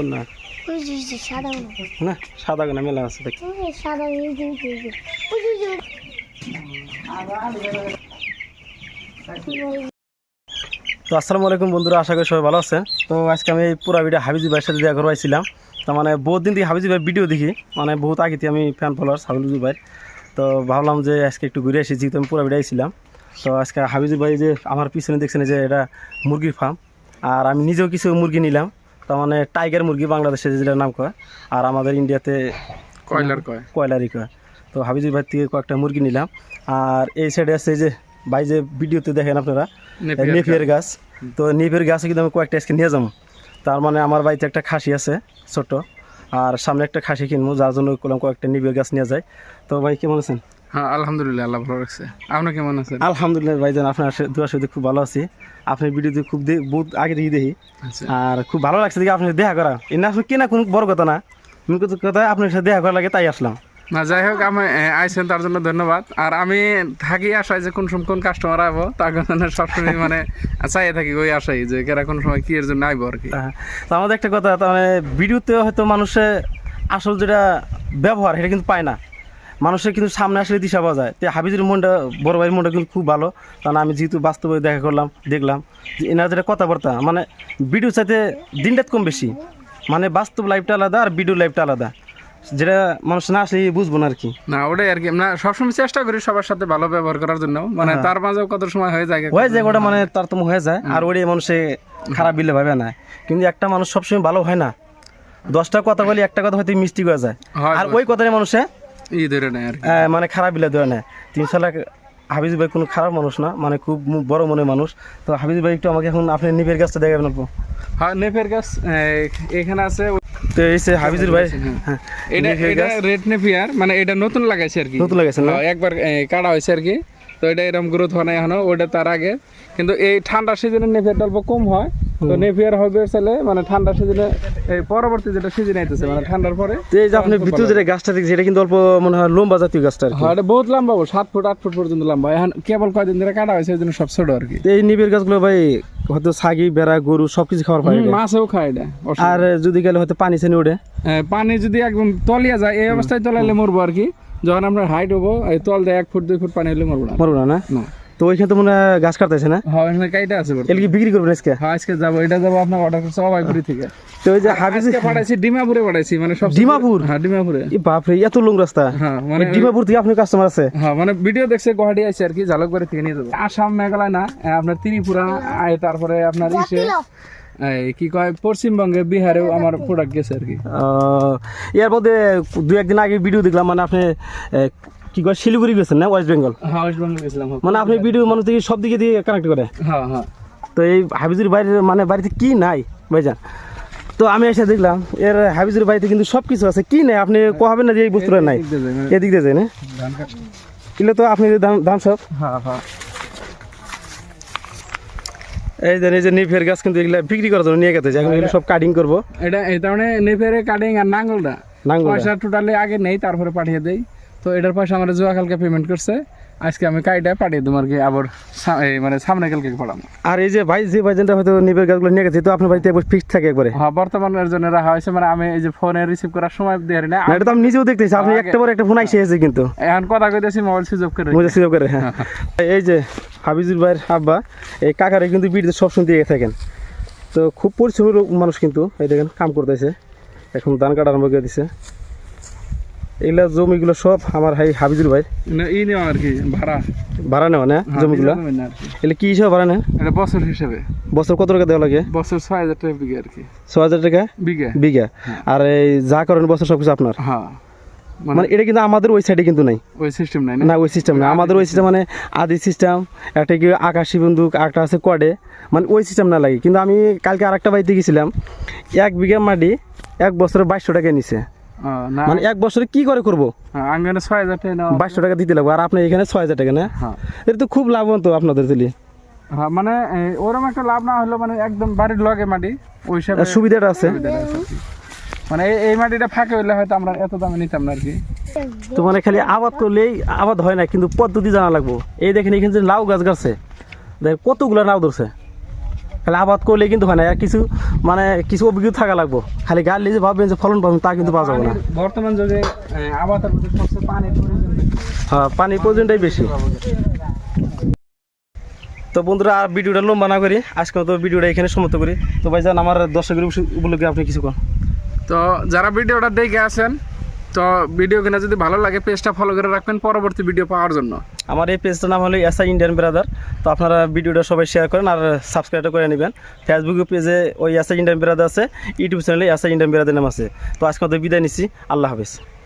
না ওই যে সাদা না সাদা গোনা মেলা আছে দেখ ওই সাদা এই যে তো আসসালামু আলাইকুম বন্ধুরা, আশা করি সবাই ভালো আছেন। তো আজকে আমি এই পুরো ভিডিও হাবিজি ভাইয়ের সাথে দেখা করবাইছিলাম। তার মানে বহুত দিন থেকে হাবিজি ভাইয়ের ভিডিও দেখি, মানে বহুত আগে থেকে আমি ফ্যান ফলোয়ার হাবিজি ভাইয়ের। তো ভাবলাম যে আজকে একটু ঘুরে এসেছি, তো আমি পুরো ভিডিও আইছিলাম। তো আজকে হাবিজি ভাই যে আমার পিছনে দেখছেন যে এটা মুরগির ফার্ম, আর আমি নিজেও কিছু মুরগি নিলাম। তার মানে টাইগার মুরগি বাংলাদেশে যেটার নাম কয়, আর আমাদের ইন্ডিয়াতে কয়লারই কয়। তো হাবিজি ভাই থেকে কয়েকটা মুরগি নিলাম। আর এই সাইডে আছে যে ভাই যে ভিডিওতে দেখেন আপনারা নেপিয়ার গাছ, তো নেপিয়ার গাছে কিন্তু আমি কয়েকটা আজকে নিয়ে যাবো। তার মানে আমার বাড়িতে একটা খাসি আছে ছোট, আর সামনে একটা খাসি কিনবো, যার জন্য করলাম কয়েকটা নেপিয়ার গাছ নিয়ে যায়। তো ভাই কেমন আছেন? হ্যাঁ আলহামদুলিল্লাহ, আল্লাহ ভালো রাখছে। আপনি কেমন আছেন? আলহামদুলিল্লাহ ভাইজান, আপনার দুয়ার সাথে খুব ভালো আছি। আপনার ভিডিওতে খুব বহুত আগে থেকে দেখি, আর খুব ভালো লাগছে দেখি আপনার দেখা করা। এনে আসলে কেনা কোনো বড় কথা না, কথা আপনার সাথে দেখা করা লাগে, তাই আসলাম। না যাই হোক, আমি আইসেন তার জন্য ধন্যবাদ। আর আমি থাকি আশায় যে কোন কাস্টমার আইবো, তার জন্য সবসময় মানে চাইয়ে থাকি ওই আশাই যে কেরা কোন সময় কি এর জন্য আইবো আর কি। তো আমাদের একটা কথা, তার মানে ভিডিওতে হয়তো মানুষের আসল যেটা ব্যবহার সেটা কিন্তু পায় না, মানুষের কিন্তু সামনে আসলে দিশা পাওয়া যায়। তো হাবিজের মনটা, বড় ভাইয়ের মনটা কিন্তু খুব ভালো। কারণ আমি যেহেতু বাস্তবে দেখা করলাম, দেখলাম যে এনার যেটা কথাবার্তা, মানে ভিডিও চাইতে দিনটা কম বেশি, মানে বাস্তব লাইফটা আলাদা আর ভিডিও লাইফটা আলাদা, যেটা মানুষ না আসলে বুঝবো না আর কি। না ওটাই আর কি, না সবসময় চেষ্টা করি সবার সাথে ভালো ব্যবহার করার জন্য, মানে তার মাঝেও কত সময় হয়ে যায় ওটা মানে তারতম্য হয়ে যায়, আর ওটাই মানুষে খারাপ বিলে ভাবে না। কিন্তু একটা মানুষ সবসময় ভালো হয় না, 10টা কথা বলি একটা কথা হয়তো মিষ্টি হয়ে যায়, আর ওই কথাটা মানুষে ধরে নেয় আর কি, মানে খারাপ বিলে ধরে নেয়। 3 সাল হাবিজ ভাই কোনো খারাপ মানুষ না, মানে খুব বড় মনের মানুষ। তো হাবিজ ভাই একটু আমাকে এখন আপনি নেপের গাছটা দেখাবেন অল্প। হ্যাঁ নেপের গাছ এখানে আছে। তো এই যে হাবিজুর ভাই, হ্যাঁ এটা রেড নেপিয়ার, মানে এটা নতুন লাগাইছে আর কি, নতুন লাগাইছে না, একবার কাটা হয়েছে আর কি। তো এটা এরকম গ্রোথ হয় না এখনো, ওটা তার আগে। কিন্তু এই ঠান্ডা সিজনে নেপিয়ারটা অল্প কম হয়। তো নেপিয়ার হবে চলে মানে ঠান্ডা সিজনে, এই পরবর্তী যেটা সিজন আইতেছে মানে ঠান্ডার পরে। এই যে আপনি ভিতরে যেটা গাছটা দেখছি, এটা কিন্তু অল্প মনে হয় লম্বা জাতীয় গাছটা আর কি। হ্যাঁ এটা বহুত লম্বা, 7 ফুট 8 ফুট পর্যন্ত লম্বা। এখন কেবল কয়দিন ধরে কাটা হয়েছে, এই জন্য সব ছোট আর কি। এই নিবের গাছগুলো ভাই হয়তো ছাগি বেড়া গরু সবকিছু খাওয়ার পারে, মাছও খায় এটা। আর যদি গেলে হয়তো পানি ছেনে উঠে, পানি যদি একদম তলিয়া যায়, এই অবস্থায় তলাইলে মরবো আর কি। যখন আপনার হাইট হবো, এই তল দেয় 1 ফুট 2 ফুট পানি হলে মরবো না। তো ওইখানে তো মনে হয় গাছ কাটতেছে না? হ্যাঁ এখানে কাইটা আছে, এর কি বিক্রি করবেন আজকে? হ্যাঁ আজকে যাবো, এটা যাবো আপনার অর্ডার করছে অবাইপুরি থেকে। তো ওই যে হাবিজ পাঠাইছি ডিমাপুরে, পাঠাইছি মানে সব ডিমাপুর। হ্যাঁ ডিমাপুরে। বাপরে এত লং রাস্তা! হ্যাঁ মানে ডিমাপুর থেকে আপনার কাস্টমার আছে? হ্যাঁ মানে ভিডিও দেখছে গুয়াহাটি আছে আর কি, ঝালকবাড়ি থেকে নিয়ে যাবো। আসাম মেঘালয় না, আপনার ত্রিপুরা, তারপরে আপনার ইসে কি কয় পশ্চিমবঙ্গে, বিহারেও আমার প্রোডাক্ট গেছে আর কি। এর মধ্যে 2-1 দিন আগে ভিডিও দেখলাম, মানে আপনি কি কয় শিলিগুড়ি গেছেন না, ওয়েস্ট বেঙ্গল? হ্যাঁ ওয়েস্ট বেঙ্গল গেছিলাম। মানে আপনি ভিডিও মানুষ থেকে সব দিকে দিয়ে কানেক্ট করে। হ্যাঁ হ্যাঁ। তো এই হাবিজুর বাড়ির মানে বাড়িতে কি নাই ভাইজান? তো আমি এসে দেখলাম এর হাবিজুর বাড়িতে কিন্তু সব কিছু আছে, কি নাই আপনি কোহাবেন না যে এই বস্তুটা নাই, এদিক দিয়ে যায় না এগুলো তো আপনি দাম সব। হ্যাঁ হ্যাঁ। এই যে নিফের গাছ কিন্তু এগুলা বিক্রি করার জন্য নিয়ে গেছে, এখন এগুলো সব কাটিং করবো। এটা এই ধরনের নেফের কাটিং আর নাঙ্গলটা পয়সা টোটালি আগে নেই, তারপরে পাঠিয়ে দেই। তো এটার পয়সা আমার জুয়া কালকে পেমেন্ট করছে, আজকে আমি কাইটা পাঠিয়ে দেবো আর কি, আবার মানে সামনে কালকে পড়াবো। আর এই যে ভাই যে ভাইজানটা হয়তো নিফের গাছগুলো নিয়ে গেছে, তো আপনার বাড়িতে একবার ফিক্সড থাকে একবারে? হ্যাঁ বর্তমানের জন্য রাখা হয়েছে, মানে আমি এই যে ফোনে রিসিভ করার সময় দেই না, এটা তো আমি নিজেও দেখতেছি, আপনি একটা পর একটা ফোন আইসে এসেছে, কিন্তু এখন কথা কইতেছি মোবাইল সুইচ অফ করে। হ্যাঁ এই যে হাবিজুর ভাইয়ের আব্বা, এই কাকারে কিন্তু ভিডিওতে সব শুনতে থাকেন। তো খুব পরিশ্রমী মানুষ, কিন্তু এই দেখেন কাম করতেছে, এখন ধান কাটা আরম্ভ করে দিছে। এগুলা জমিগুলো সব আমার হাবিজুর ভাই আর কি ভাড়া নেওয়া না জমিগুলো। এগুলো কি হিসাবে ভাড়া নেন? এটা বছর হিসেবে। বছর কত টাকা দেওয়া লাগে? বছর 6000 টাকা বিঘা আর কি। 6000 টাকা বিঘা। আর এই যা করেন বছর সবকিছু আপনার? হ্যাঁ মানে এটা কিন্তু আমাদের ওই সাইডে কিন্তু নাই, ওই সিস্টেম নাই না, ওই সিস্টেম না আমাদের। ওই সিস্টেম মানে আদি সিস্টেম, একটা কি আকাশি বন্দুক, একটা আছে কোয়াডে, মানে ওই সিস্টেম না লাগে। কিন্তু আমি কালকে আরেকটা বাড়িতে গেছিলাম, 1 বিঘা মাটি 1 বছরে 2200 টাকা নিছে। মানে 1 বছরে কি করে করবো, 2200 টাকা দিতে লাগবে, আর আপনার এখানে 6000 টাকা না? এটা তো খুব লাভবান তো আপনাদের দিলি। হ্যাঁ মানে ওরকম একটা লাভ না হলো, মানে একদম বাড়ির লগে মাটি, ওই সুবিধাটা আছে। মানে এই মাটিটা ফাঁকে হইলে হয়তো আমরা এত দামে নিতাম না আর কি। তো মানে খালি আবাদ করলেই আবাদ হয় না, কিন্তু পদ্ধতি জানা লাগবো। এই দেখেন এখানে যে লাউ গাছ গাছে, দেখ কতগুলো লাউ ধরছে, খালি আবাদ করলে কিন্তু হয় না, আর কিছু মানে কিছু অভিজ্ঞতা থাকা লাগবো। খালি গাছ লিজে ভাববেন যে ফলন পাবেন তা কিন্তু পাওয়া যাবে না। বর্তমান যুগে আবাদের মধ্যে সবচেয়ে পানির প্রয়োজন বেশি। হ্যাঁ, পানির প্রয়োজনটাই বেশি। তো বন্ধুরা, আর ভিডিওটা লম্বা না করি, আজকে তো ভিডিওটা এখানে সমাপ্ত করি। তো ভাইজান, আমার দর্শকের উপলক্ষে আপনি কিছু করেন। তো যারা ভিডিওটা দেখে আসেন, তো ভিডিও কিনা যদি ভালো লাগে পেজটা ফলো করে রাখবেন পরবর্তী ভিডিও পাওয়ার জন্য। আমার এই পেজটার নাম হলো এসআই ইন্ডিয়ান ব্রাদার। তো আপনারা ভিডিওটা সবাই শেয়ার করেন আর সাবস্ক্রাইব করে নেবেন। ফেসবুক পেজে ওই এসআই ইন্ডিয়ান ব্রাদার আছে, ইউটিউব চ্যানেলে এসআই ইন্ডিয়ান ব্রাদার নাম আছে। তো আজকে তো বিদায় নিচ্ছি, আল্লাহ হাফেজ।